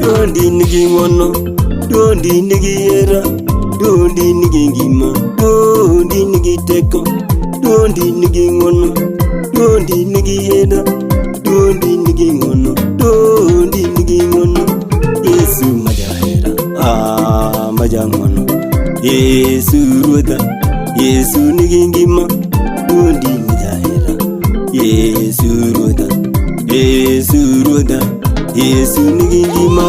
Dondi nigi ngono, dondi nigi era, dondi nigi ngima, dondi nigi teko, dondi nigi ngono, dondi nigi era, dondi nigi ngono, dondi nigi ngono. Yesu majahera, majangono. Yesu ruda, Yesu nigi ngima, dondi majahera. Yesu ruda, Yesu ruda, Yesu nigi ngima.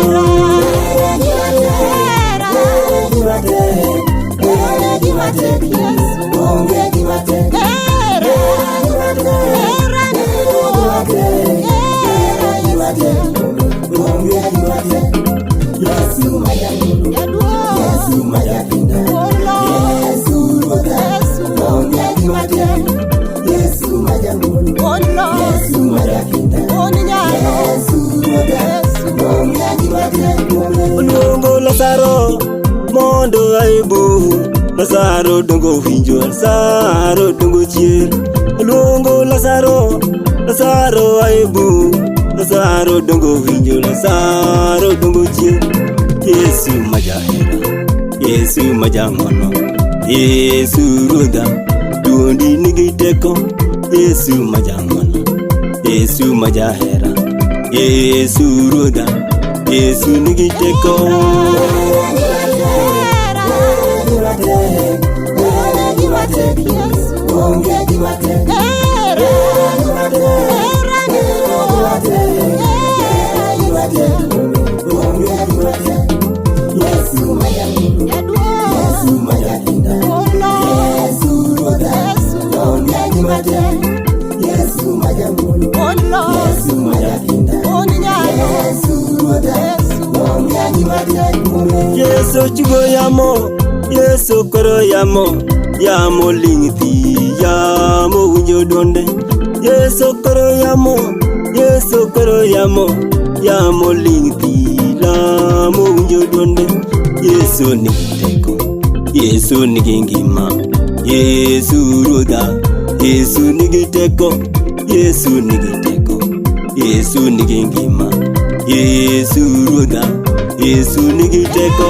Olongo Lazaro mondo aibu, Lazaro dongo winjo, Lazaro dongo chier. Olongo Lazaro, Lazaro aibu, Lazaro dongo winjo, Lazaro dongo chier. Yesu majahera, Yesu majangono, Yesu ruda, dondi nigi teko. Yesu majangono, Yesu majahera, Yesu ruda, Yesu nigi teko. Yesu chigo yamo, Yesu koro yamo, yamo lingti, yamo winjo donde. Yesu koro yamo, Yesu koro yamo, yamo lingti, yamo winjo donde. Yesu nigi teko, Yesu nigi ngima, Yesu ruda, Yesu nigi teko, Yesu nigi teko, Yesu nigi ngima, Yesu ruda, Yesu nigi teko.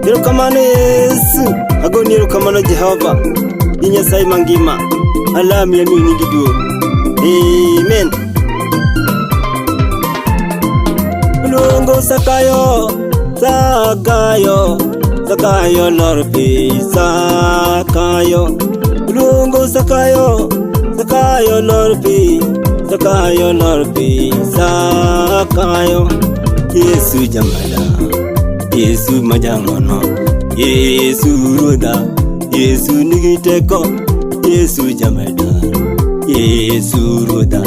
Irukamano Yesu, agoni irukamano Jehova, Nyasaye mangima, alami ya nini giduo. Amen. Olongo Sakayo, Sakayo, Sakayo lorpi, Sakayo. Olongo Sakayo, Sakayo lorpi, Sakayo lorpi, Sakayo. Yesu jamala, Yesu majangono, Yesu ruda, Yesu nigi teko. Yesu jamala, Yesu ruda,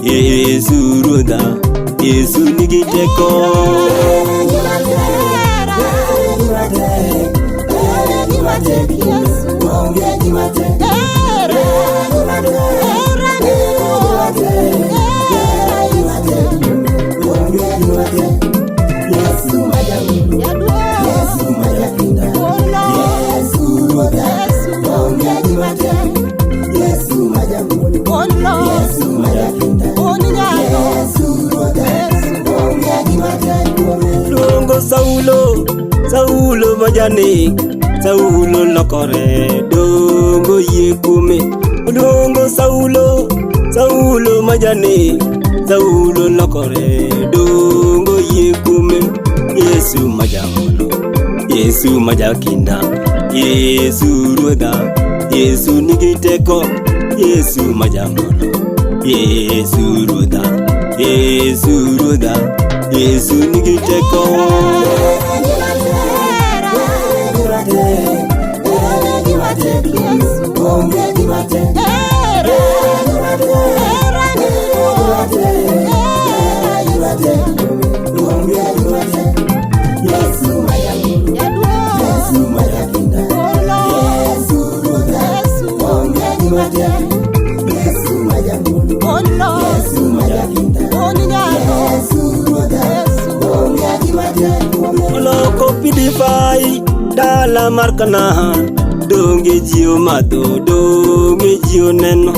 Yesu ruda, Yesu nigi teko. Saulo majani, Saulo lokore, dongo yekume. Dongo Saulo majani, Saulo lokore, dongo yekume. Yesu majamono, Yesu majakinda, Yesu ruodha, Yesu nigiteko, Yesu majamono, Yesu ruodha, Yesu ruodha, Yesu nigiteko. Oloko pidify dala markana donge jio mado donge jio neno.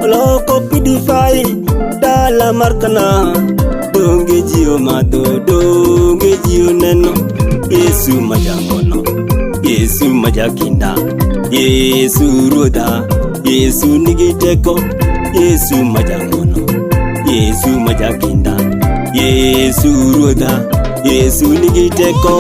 Oloko pidify dala markana donge jio mado donge jio neno. Yesu majamono, Yesu majakinda, Yesu ruodha, Yesu nigiteko, Yesu majamono, Yesu majakinda, Yesu ruodha, Yesu nigiteko.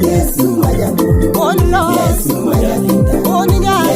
Yesu majamono, Yesu majakinda,